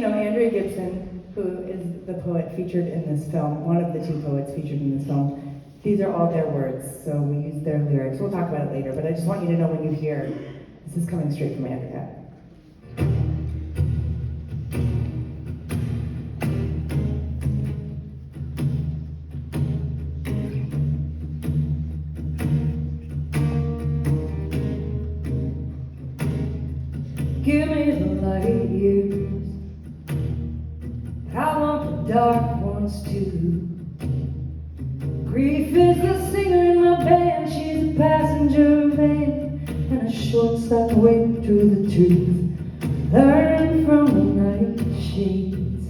you know Andrea Gibson, who is the poet featured in this film, one of the two poets featured in this film. These are all their words, so we use their lyrics. We'll talk about it later, but I just want you to know when you hear, this is coming straight from Andrea. Give me the light years, I want the dark ones too. Grief is the singer in my band, she's a passenger van, and a short-sighted way through the truth. Learn from the night shades,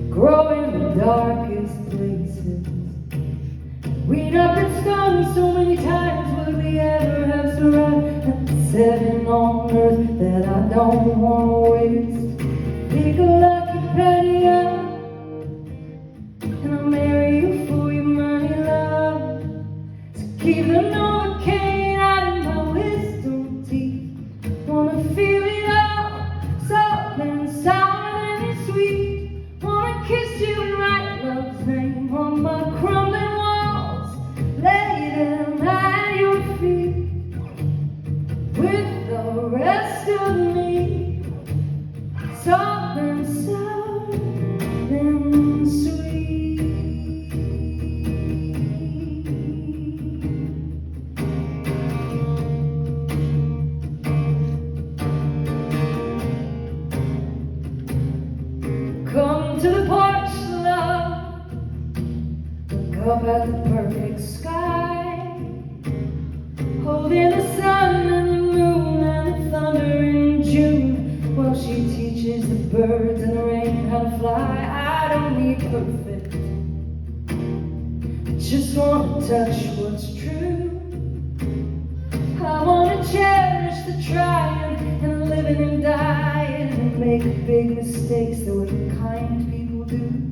grow in the darkest places. We'd up been stung so many times, would we ever have survived at the setting on earth that I don't want to waste? Pick a lucky penny up, and I'll marry you for your money, love. So keep the Novocaine out of my wisdom teeth. Wanna feel it all, soft and sour and sweet. Wanna kiss you and write love's name on my crumbling walls. Lay them at your feet with the rest of me, soft and sour and sweet. Come to the porch, love, look up at the perfect sky, holding the sun and the moon and the thunder in June, while she teaches the birds and the rain how to fly. I don't need perfect, I just want to touch what's true. I want to cherish the trying and the living and dying, and make big mistakes the way kind people do.